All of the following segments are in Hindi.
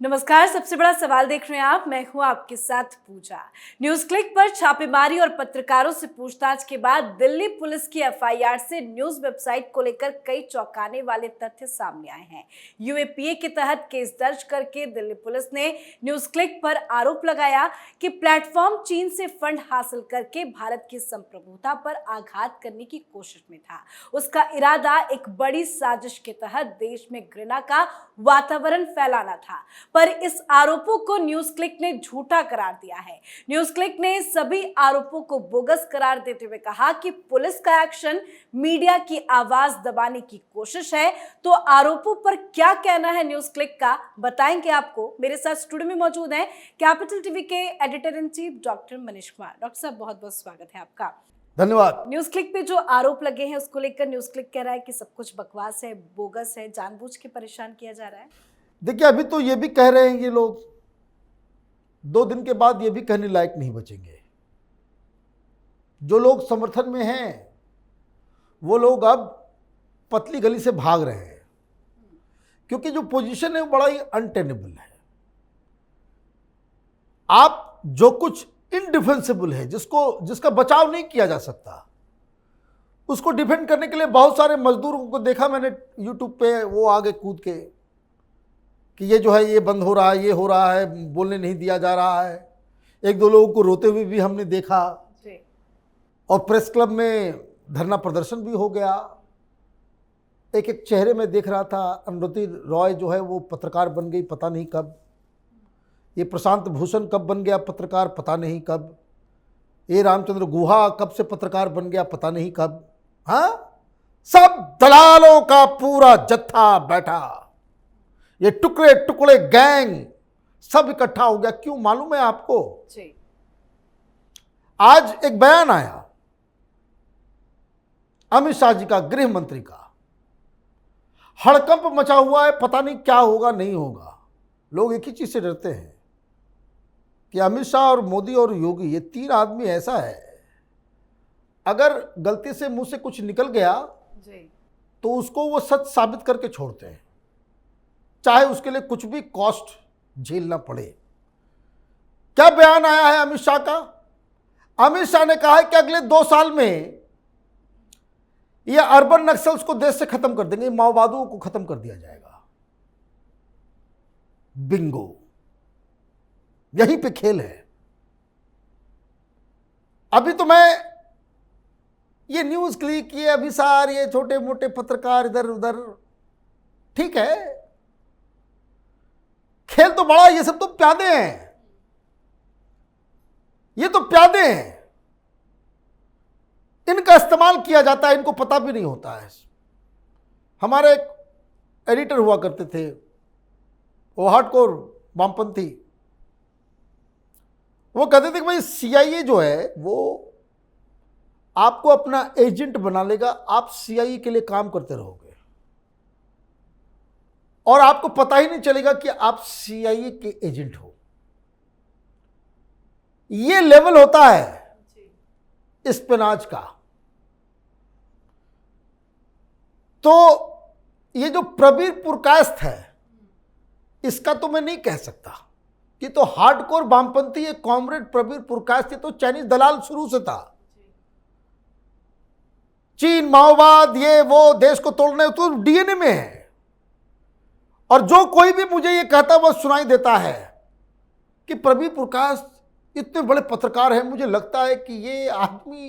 नमस्कार। सबसे बड़ा सवाल देख रहे हैं आप, मैं हूं आपके साथ पूजा। न्यूज क्लिक पर छापेमारी और पत्रकारों से पूछताछ के बाद दिल्ली पुलिस की एफआईआर से न्यूज वेबसाइट को लेकर कई चौंकाने वाले तथ्य सामने आए हैं। यूएपीए के तहत केस दर्ज करके दिल्ली पुलिस ने न्यूज क्लिक पर आरोप लगाया कि प्लेटफॉर्म चीन से फंड हासिल करके भारत की संप्रभुता पर आघात करने की कोशिश में था। उसका इरादा एक बड़ी साजिश के तहत देश में घृणा का वातावरण फैलाना था, पर इस आरोपों को न्यूज क्लिक ने झूठा करार दिया है। न्यूज क्लिक ने सभी आरोपों को बोगस करार देते हुए कहा कि पुलिस का एक्शन मीडिया की आवाज दबाने की कोशिश है। तो आरोपों पर क्या कहना है न्यूज क्लिक का, बताएंगे आपको। मेरे साथ स्टूडियो में मौजूद हैं कैपिटल टीवी के editor in chief doctor Manish Kumar. Doctor साहब, बहुत बहुत स्वागत है आपका। धन्यवाद। न्यूज क्लिक पे जो आरोप लगे हैं उसको लेकर न्यूज क्लिक कह रहा है कि सब कुछ बकवास है, बोगस है, जानबूझ के परेशान किया जा रहा है। देखिए, अभी तो ये भी कह रहे हैं ये लोग, 2 दिन के बाद ये भी कहने लायक नहीं बचेंगे। जो लोग समर्थन में हैं वो लोग अब पतली गली से भाग रहे हैं, क्योंकि जो पोजीशन है वो बड़ा ही अनटेनेबल है। आप जो कुछ इनडिफेंसिबल है, जिसका बचाव नहीं किया जा सकता, उसको डिफेंड करने के लिए बहुत सारे मजदूरों को देखा मैंने यूट्यूब पे, वो आगे कूद के कि ये जो है ये बंद हो रहा है, ये हो रहा है, बोलने नहीं दिया जा रहा है। 1-2 लोगों को रोते हुए भी हमने देखा जी। और प्रेस क्लब में धरना प्रदर्शन भी हो गया। एक चेहरे में देख रहा था, अनुरुति रॉय जो है वो पत्रकार बन गई पता नहीं कब, ये प्रशांत भूषण कब बन गया पत्रकार पता नहीं कब, ये रामचंद्र गुहा कब से पत्रकार बन गया पता नहीं कब। हाँ, सब दलालों का पूरा जत्था बैठा, ये टुकड़े टुकड़े गैंग सब इकट्ठा हो गया। क्यों मालूम है आपको जी? आज एक बयान आया अमित शाह जी का, गृह मंत्री का। हड़कंप मचा हुआ है, पता नहीं क्या होगा नहीं होगा। लोग एक ही चीज से डरते हैं कि अमित शाह और मोदी और योगी, ये 3 आदमी ऐसा है, अगर गलती से मुंह से कुछ निकल गया जी, तो उसको वो सच साबित करके छोड़ते हैं, चाहे उसके लिए कुछ भी कॉस्ट झेलना पड़े। क्या बयान आया है अमित शाह का? अमित शाह ने कहा है कि अगले 2 साल में ये अर्बन नक्सल्स को देश से खत्म कर देंगे, माओवादियों को खत्म कर दिया जाएगा। बिंगो, यहीं पे खेल है। अभी तो मैं ये न्यूज क्लिक किए, अभी सारे छोटे मोटे पत्रकार इधर उधर, ठीक है, खेल तो बड़ा, ये सब तो प्यादे हैं, ये तो प्यादे हैं, इनका इस्तेमाल किया जाता है, इनको पता भी नहीं होता है। हमारे एक एडिटर हुआ करते थे, वो हार्डकोर वामपंथी, वो कहते थे कि भाई सीआईए जो है वो आपको अपना एजेंट बना लेगा, आप सीआईए के लिए काम करते रहोगे और आपको पता ही नहीं चलेगा कि आप सीआईए के एजेंट हो। ये लेवल होता है स्पिनाच का। तो ये जो प्रवीर पुरकायस्थ है, इसका तो मैं नहीं कह सकता कि तो हार्डकोर वामपंथी, ये कॉमरेड प्रवीर पुरकायस्थ तो चाइनीज दलाल शुरू से था। चीन, माओवाद, ये वो देश को तोड़ने तो डीएनए में है। और जो कोई भी मुझे ये कहता वह सुनाई देता है कि प्रवीर पुरकायस्थ इतने बड़े पत्रकार हैं, मुझे लगता है कि ये आदमी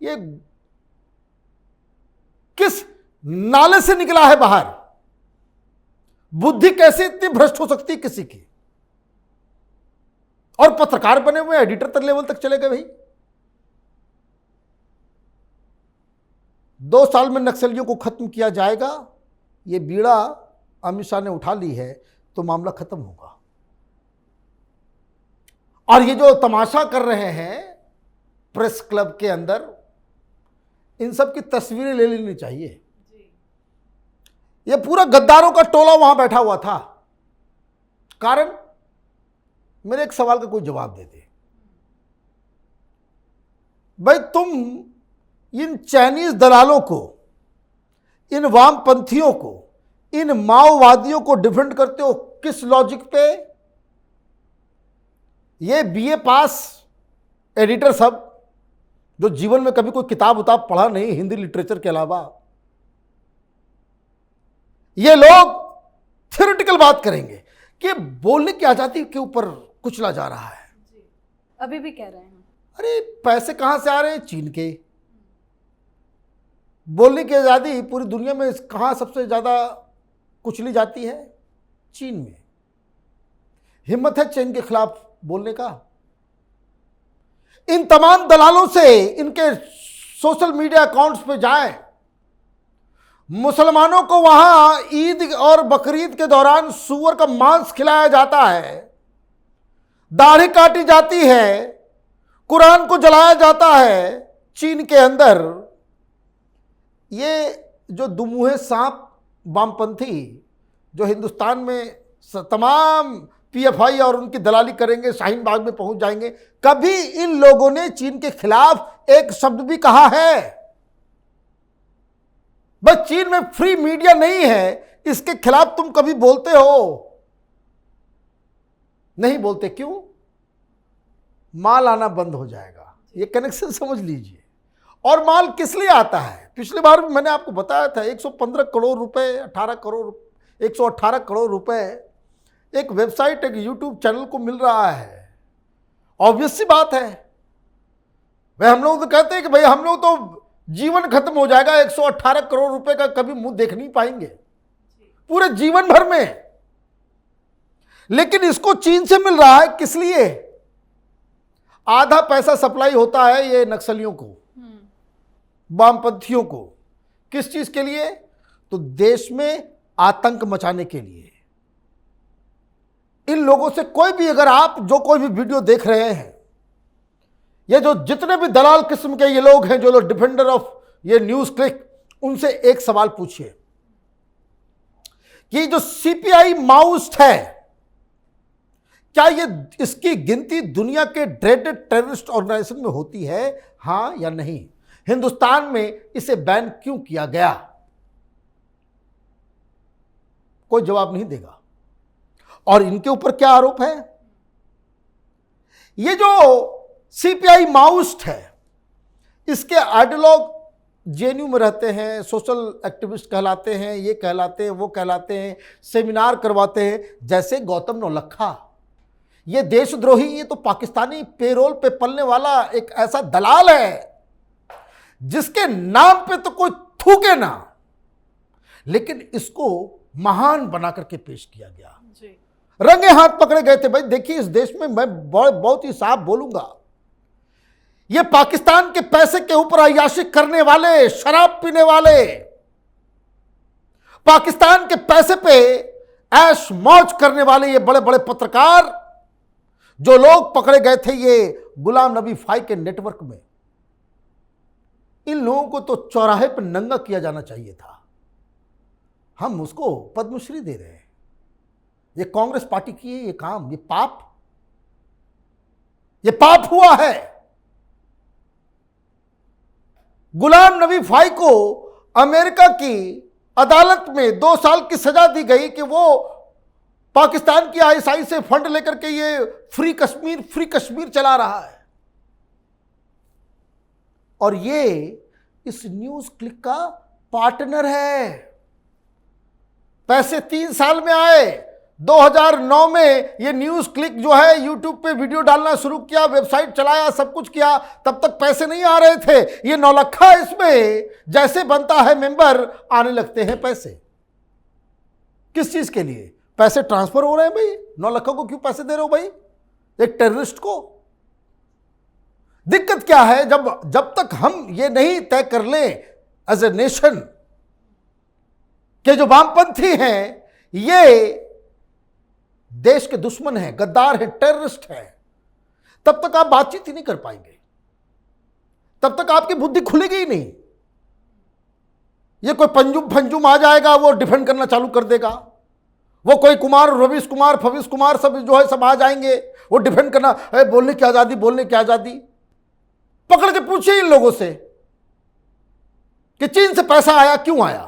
ये किस नाले से निकला है बाहर, बुद्धि कैसे इतनी भ्रष्ट हो सकती है किसी की। और पत्रकार बने हुए एडिटर तक लेवल तक चले गए। भाई 2 साल में नक्सलियों को खत्म किया जाएगा, ये बीड़ा अमित शाह ने उठा ली है तो मामला खत्म होगा। और ये जो तमाशा कर रहे हैं प्रेस क्लब के अंदर, इन सब की तस्वीरें ले लेनी चाहिए। ये पूरा गद्दारों का टोला वहां बैठा हुआ था। कारण, मेरे एक सवाल का कोई जवाब दे दे भाई, तुम इन चाइनीज दलालों को, इन वामपंथियों को, इन माओवादियों को डिफेंड करते हो किस लॉजिक पे? ये बीए पास एडिटर सब जो जीवन में कभी कोई किताब उताब पढ़ा नहीं हिंदी लिटरेचर के अलावा, ये लोग थ्योरेटिकल बात करेंगे कि बोलने की आजादी के ऊपर कुचला जा रहा है। अभी भी कह रहे हैं। अरे पैसे कहां से आ रहे हैं? चीन के। बोलने की आजादी पूरी दुनिया में कहां सबसे ज्यादा कुचली जाती है? चीन में। हिम्मत है चीन के खिलाफ बोलने का? इन तमाम दलालों से इनके सोशल मीडिया अकाउंट्स पे जाएं, मुसलमानों को वहां ईद और बकरीद के दौरान सूअर का मांस खिलाया जाता है, दाढ़ी काटी जाती है, कुरान को जलाया जाता है चीन के अंदर। ये जो दुमुहे सांप वामपंथी जो हिंदुस्तान में तमाम पीएफआई और उनकी दलाली करेंगे, शाहीन बाग में पहुंच जाएंगे, कभी इन लोगों ने चीन के खिलाफ एक शब्द भी कहा है? बस चीन में फ्री मीडिया नहीं है, इसके खिलाफ तुम कभी बोलते हो? नहीं बोलते। क्यों? माल आना बंद हो जाएगा। ये कनेक्शन समझ लीजिए। और माल किस लिए आता है? पिछली बार भी मैंने आपको बताया था 115 करोड़ रुपए, 118 करोड़ रुपए एक वेबसाइट, एक यूट्यूब चैनल को मिल रहा है। ऑब्वियस सी बात है। भाई हम लोग तो कहते हैं कि भाई हम लोग तो जीवन खत्म हो जाएगा, 118 करोड़ रुपए का कभी मुंह देख नहीं पाएंगे पूरे जीवन भर में। लेकिन इसको चीन से मिल रहा है, किस लिए? आधा पैसा सप्लाई होता है ये नक्सलियों को, वामपंथियों को। किस चीज के लिए? तो देश में आतंक मचाने के लिए। इन लोगों से कोई भी, अगर आप जो कोई भी वीडियो देख रहे हैं, ये जो जितने भी दलाल किस्म के ये लोग हैं, जो लोग डिफेंडर ऑफ ये न्यूज क्लिक, उनसे एक सवाल पूछिए कि जो सीपीआई माओइस्ट है, क्या ये इसकी गिनती दुनिया के ड्रेडेड टेररिस्ट ऑर्गेनाइजेशन में होती है, हां या नहीं? हिंदुस्तान में इसे बैन क्यों किया गया? कोई जवाब नहीं देगा। और इनके ऊपर क्या आरोप है? ये जो सीपीआई माओइस्ट है, इसके आइडियोलॉग जेएनयू में रहते हैं, सोशल एक्टिविस्ट कहलाते हैं, ये कहलाते हैं, वो कहलाते हैं, सेमिनार करवाते हैं, जैसे गौतम नौलखा। ये देशद्रोही, ये तो पाकिस्तानी पेरोल पे पलने वाला एक ऐसा दलाल है जिसके नाम पे तो कोई थूके ना, लेकिन इसको महान बना करके पेश किया गया। रंगे हाथ पकड़े गए थे। भाई देखिए, इस देश में मैं बहुत ही साफ बोलूंगा, ये पाकिस्तान के पैसे के ऊपर अय्याशी करने वाले, शराब पीने वाले, पाकिस्तान के पैसे पे ऐश मौज करने वाले ये बड़े बड़े पत्रकार जो लोग पकड़े गए थे ये गुलाम नबी फाई के नेटवर्क में, इन लोगों को तो चौराहे पर नंगा किया जाना चाहिए था। हम उसको पद्मश्री दे रहे हैं। ये कांग्रेस पार्टी की है ये काम, ये पाप हुआ है। गुलाम नबी फाई को अमेरिका की अदालत में 2 साल की सजा दी गई कि वो पाकिस्तान की आईएसआई से फंड लेकर के ये फ्री कश्मीर चला रहा है। और ये इस न्यूज क्लिक का पार्टनर है। पैसे 3 साल में आए। 2009 में ये न्यूज क्लिक जो है यूट्यूब पे वीडियो डालना शुरू किया, वेबसाइट चलाया, सब कुछ किया, तब तक पैसे नहीं आ रहे थे। ये नौलखा इसमें जैसे बनता है मेंबर, आने लगते हैं पैसे। किस चीज के लिए? पैसे ट्रांसफर हो रहे हैं। भाई नौलखा को क्यों पैसे दे रहे हो भाई, एक टेररिस्ट को? दिक्कत क्या है? जब तक हम ये नहीं तय कर लें एज ए नेशन के जो वामपंथी हैं ये देश के दुश्मन हैं, गद्दार हैं, टेररिस्ट हैं, तब तक आप बातचीत ही नहीं कर पाएंगे, तब तक आपकी बुद्धि खुलेगी ही नहीं। ये कोई पंजुम आ जाएगा, वो डिफेंड करना चालू कर देगा। वो कोई कुमार, रवीश कुमार, फवीश कुमार सब जो है सब आ जाएंगे, वो डिफेंड करना, बोलने की आजादी। पकड़ के पूछिए इन लोगों से कि चीन से पैसा आया, क्यों आया?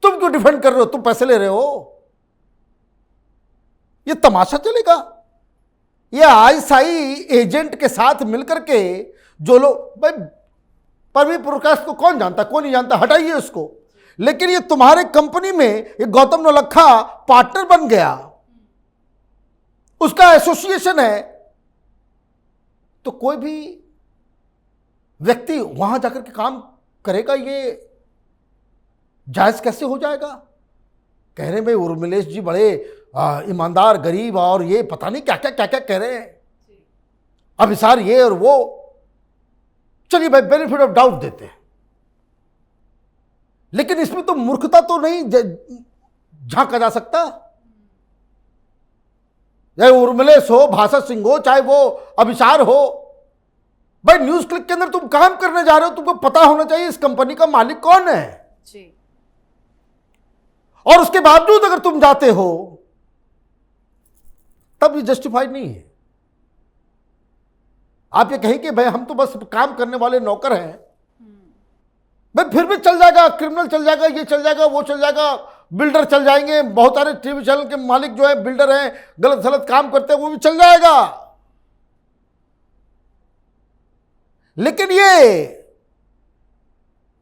तुम क्यों डिफेंड कर रहे हो? तुम पैसे ले रहे हो? ये तमाशा चलेगा? ये आईएसआई एजेंट के साथ मिलकर के जो लोग, भाई परवीन प्रकाश को कौन जानता, कौन नहीं जानता, हटाइए उसको, लेकिन ये तुम्हारे कंपनी में ये गौतम नौलखा पार्टनर बन गया, उसका एसोसिएशन है, तो कोई भी व्यक्ति वहां जाकर के काम करेगा, ये जायज कैसे हो जाएगा? कह रहे भाई उर्मिलेश जी बड़े ईमानदार, गरीब और ये पता नहीं क्या क्या कह रहे हैं, अभिसार ये और वो। चलिए भाई बेनिफिट ऑफ डाउट देते हैं, लेकिन इसमें तो मूर्खता तो नहीं झांका जा सकता। चाहे उर्मिलेश हो, भाषा सिंह हो, चाहे वो अभिसार हो, भाई न्यूज क्लिक के अंदर तुम काम करने जा रहे हो, तुमको पता होना चाहिए इस कंपनी का मालिक कौन है जी। और उसके बावजूद अगर तुम जाते हो तब ये जस्टिफाइड नहीं है। आप ये कहें कि भाई हम तो बस काम करने वाले नौकर हैं, भाई फिर भी चल जाएगा, क्रिमिनल चल जाएगा, ये चल जाएगा, वो चल जाएगा, बिल्डर चल जाएंगे, बहुत सारे टीवी चैनल के मालिक जो है बिल्डर हैं, गलत सलत काम करते हैं, वो भी चल जाएगा। लेकिन ये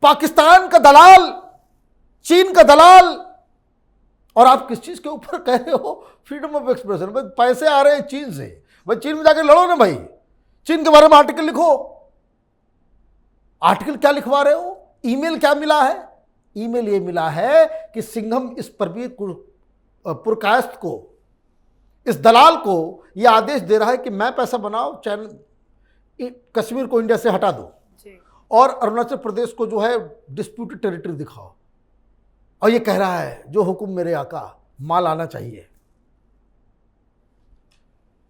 पाकिस्तान का दलाल, चीन का दलाल, और आप किस चीज के ऊपर कह रहे हो फ्रीडम ऑफ एक्सप्रेशन? भाई पैसे आ रहे हैं चीन से, भाई चीन में जाकर लड़ो ना भाई, चीन के बारे में आर्टिकल लिखो। आर्टिकल क्या लिखवा रहे हो? ईमेल क्या मिला है? ईमेल ये मिला है कि सिंघम इस परवीन पुरकायस्थ को, इस दलाल को यह आदेश दे रहा है कि मैं पैसा बनाओ, चैनल कश्मीर को इंडिया से हटा दो और अरुणाचल प्रदेश को जो है डिस्प्यूटेड टेरिटरी दिखाओ, और ये कह रहा है जो हुक्म मेरे आका, माल आना चाहिए।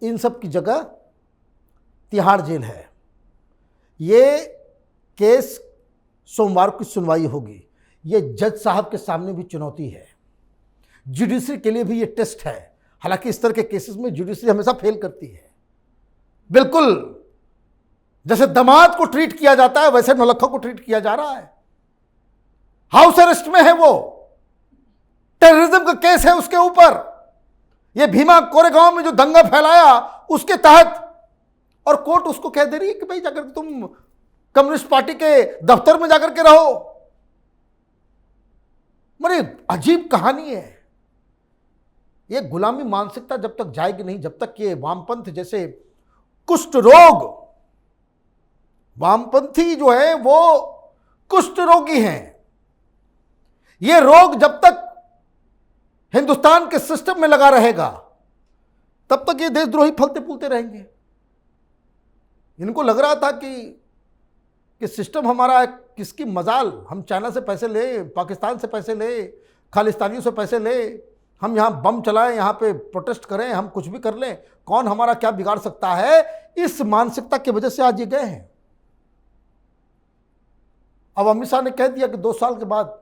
इन सब की जगह तिहाड़ जेल है। ये केस सोमवार की सुनवाई होगी। ये जज साहब के सामने भी चुनौती है, जुडिशरी के लिए भी ये टेस्ट है। हालांकि इस तरह के केसेस में जुडिशरी हमेशा फेल करती है। बिल्कुल जैसे दामाद को ट्रीट किया जाता है वैसे नौलखा को ट्रीट किया जा रहा है। हाउस अरेस्ट में है वो, टेररिज्म का केस है उसके ऊपर, ये भीमा कोरेगांव में जो दंगा फैलाया उसके तहत, और कोर्ट उसको कह दे रही है कि भाई जाकर तुम कम्युनिस्ट पार्टी के दफ्तर में जाकर के रहो। बड़ी अजीब कहानी है। ये गुलामी मानसिकता जब तक जाएगी नहीं, जब तक ये वामपंथ जैसे कुष्ठ रोग, वामपंथी जो है वो कुष्ठ रोगी हैं, ये रोग जब तक हिंदुस्तान के सिस्टम में लगा रहेगा तब तक ये देशद्रोही फलते फूलते रहेंगे। इनको लग रहा था कि सिस्टम हमारा है, किसकी मजाल, हम चाइना से पैसे ले, पाकिस्तान से पैसे ले, खालिस्तानियों से पैसे ले, हम यहाँ बम चलाएं, यहाँ पे प्रोटेस्ट करें, हम कुछ भी कर लें, कौन हमारा क्या बिगाड़ सकता है। इस मानसिकता की वजह से आज ये गए हैं। अब अमित शाह ने कह दिया कि 2 साल के बाद,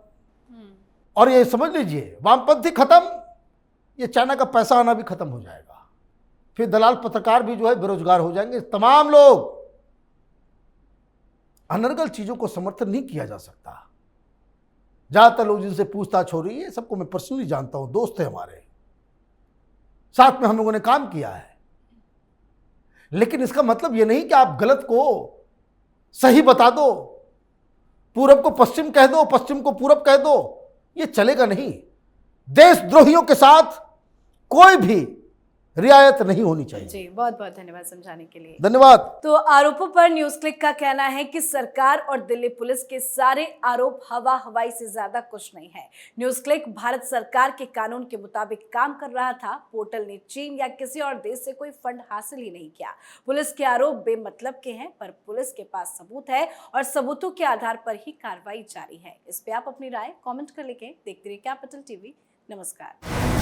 और ये समझ लीजिए वामपंथी खत्म, ये चाइना का पैसा आना भी खत्म हो जाएगा, फिर दलाल पत्रकार भी जो है बेरोजगार हो जाएंगे। तमाम लोग, अनर्गल चीजों को समर्थन नहीं किया जा सकता। ज्यादातर लोग जिनसे पूछताछ हो रही है, सबको मैं पर्सनली जानता हूं, दोस्त है हमारे, साथ में हम लोगों ने काम किया है। लेकिन इसका मतलब यह नहीं कि आप गलत को सही बता दो, पूरब को पश्चिम कह दो, पश्चिम को पूरब कह दो, ये चलेगा नहीं। देशद्रोहियों के साथ कोई भी रियायत नहीं होनी चाहिए। जी, बहुत बहुत धन्यवाद समझाने के लिए। धन्यवाद। तो आरोपों पर न्यूज क्लिक का कहना है कि सरकार और दिल्ली पुलिस के सारे आरोप हवा हवाई से ज्यादा कुछ नहीं है। न्यूज क्लिक भारत सरकार के कानून के मुताबिक काम कर रहा था। पोर्टल ने चीन या किसी और देश से कोई फंड हासिल ही नहीं किया। पुलिस के आरोप बेमतलब के हैं, पर पुलिस के पास सबूत है और सबूतों के आधार पर ही कार्रवाई जारी है। इस पे आप अपनी राय कमेंट कर लिखें। देखते रहिए कैपिटल टीवी। नमस्कार।